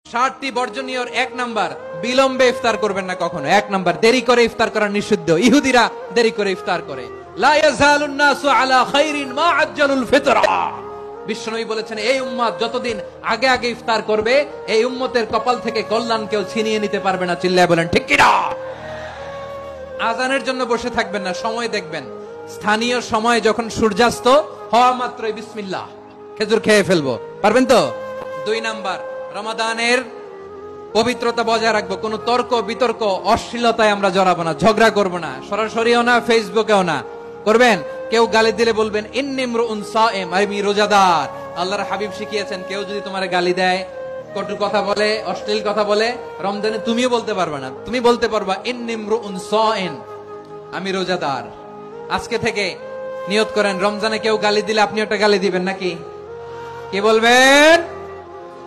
60টি বর্জনীয়র 1 number, বিলম্বে ইফতার করবেন না কখনো। 1 নাম্বার, দেরি করে ইফতার করা নিষিদ্ধ। ইহুদিরা দেরি করে ইফতার করে। লা ইয়াজালুন নাসু আলা খাইরিন মা আজ্জালুল ফিতরা। বিশ্বনবী বলেছেন, এই উম্মত যতদিন আগে আগে ইফতার করবে, এই উম্মতের কপাল থেকে কল্যাণ কেউ ছিনিয়ে নিতে পারবে না। চিল্লায় বলেন ঠিক কি না? আজানের জন্য বসে থাকবেন না, সময় দেখবেন। স্থানীয় সময় যখন সূর্যাস্ত হওয়া মাত্রই বিসমিল্লাহ, খেজুর খেয়ে ফেলবো। পারবেন তো? 2 নাম্বার, রমাদানের পবিত্রতা বজায় রাখবো। কোন তর্ক বিতর্ক অশ্লীলতায় আমরা জড়াবো না, ঝগড়া করবো না, সরাসরিও না, ফেসবুকেও না। করবেন? কেউ গালি দিলে বলবেন ইন্নিমরুন সায়েম, আমি রোজাদার। আল্লাহর হাবিব শিখিয়েছেন, কেউ যদি তোমার গালি দেয়, কটু কথা বলে, অশ্লীল কথা বলে, রমজানে তুমিও বলতে পারবে না। তুমি বলতে পারবা ইন্নিমরুন সায়েম, আমি রোজাদার। আজকে থেকে নিয়ত করেন, রমজানে কেউ গালি দিলে আপনি একটা গালি দিবেন নাকি? কি বলবেন?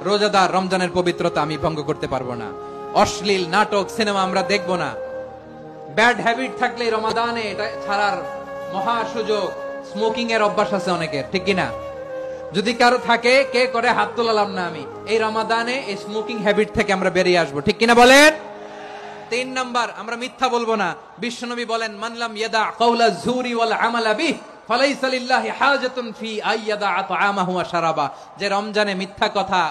রোজাদার, রমজানের পবিত্রতা আমি ভঙ্গ করতে পারবো না। অশ্লীল নাটক সিনেমা আমরা দেখবো না। ব্যাড হ্যাবিট থাকলে রমাদানে এটা ছাড়ার মহা সুযোগ। স্মোকিং এর অভ্যাস আছে অনেকের, ঠিক কিনা? যদি কারো থাকে, কে করে হাত তোলালাম না আমি। এই রমাদানে এই স্মোকিং হ্যাবিট থেকে আমরা বেরিয়ে আসবো, ঠিক কিনা বলেন? 3 নাম্বার, আমরা মিথ্যা বলবো না। বিশ্বনবী বলেন, মানলাম ইয়াদা কাওলা যুরি ওয়াল আমালা বিহি ফালাইসা লিল্লাহি হাজাতুন ফি আইয়াদা আতআমাহু ওয়া শারাবা। যে রমজানে মিথ্যা কথা,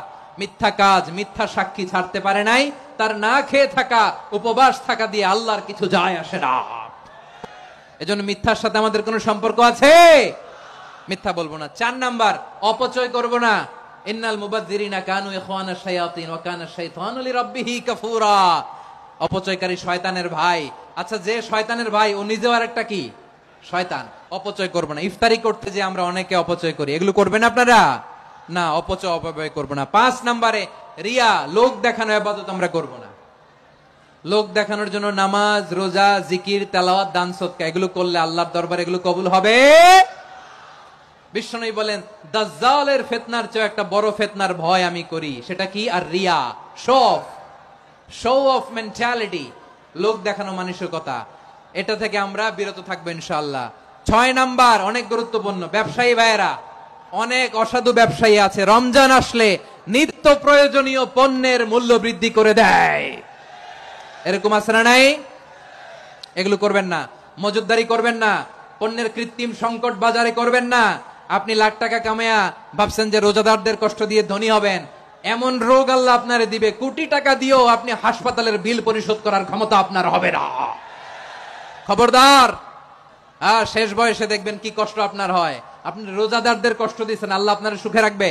মিথ্যা কাজ, মিথ্যা সাক্ষী ছাড়তে পারে নাই, তার না খেয়ে থাকা, উপবাস থাকা দিয়ে আল্লাহর কিছু যায় আসে না। এজন্য মিথ্যার সাথে আমাদের কোনো সম্পর্ক আছে? মিথ্যা বলবো না। 4 নাম্বার, অপচয় করব না। ইন্নাল মুবাযযিরিনা কানু ইখওয়ানাশ শায়াতিন ওয়া কানা শাইতানু লিরাব্বিহি কাফুরা। অপচয়কারী শয়তানের ভাই। আচ্ছা, যে শয়তানের ভাই, ও নিজেও আরেকটা কি? শয়তান। অপচয় করব না। ইফতারি করতে যে আমরা অনেকে অপচয় করি, এগুলো করবেন আপনারা না। অপচয় অপব্যয় করব না। 5 নাম্বারে, রিয়া, লোক দেখানো ইবাদত আমরা করব না। লোক দেখানোর জন্য নামাজ, রোজা, জিকির, তেলাওয়াত, দান সদকা এগুলো করলে আল্লাহর দরবারে এগুলো কবুল হবে? বিশ্বনবী বলেন, দাজ্জালের ফিতনার চেয়ে একটা বড় ফিতনার ভয় আমি করি। সেটা কি? আর রিয়া, শো অফ মেন্টালিটি, লোক দেখানো মানসিকতা। এটা থেকে আমরা বিরত থাকবো ইনশাআল্লাহ। 6 নাম্বার, অনেক গুরুত্বপূর্ণ। ব্যবসায়ী ভাইয়েরা, অনেক অসাধু ব্যবসায়ী আছে, রমজান আসলে নিত্য প্রয়োজনীয় পণ্যের মূল্য বৃদ্ধি করে দেয়। এরকম আছে না নাই? এগুলো করবেন না। মজুদদারি করবেন না। পণ্যের কৃত্রিম সংকট বাজারে করবেন না। আপনি লাখ টাকা কামায়া ভাবছেন যে রোজাদারদের কষ্ট দিয়ে ধনী হবেন। এমন রোগ আল্লাহ আপনারে দিবে, কোটি টাকা দিয়েও আপনি হাসপাতালের বিল পরিশোধ করার ক্ষমতা আপনার হবে না। খবরদার। শেষ বয়সে দেখবেন কি কষ্ট আপনার হয়। আপনি রোজাদারদের কষ্ট দিচ্ছেন, আল্লাহ আপনার সুখে রাখবে?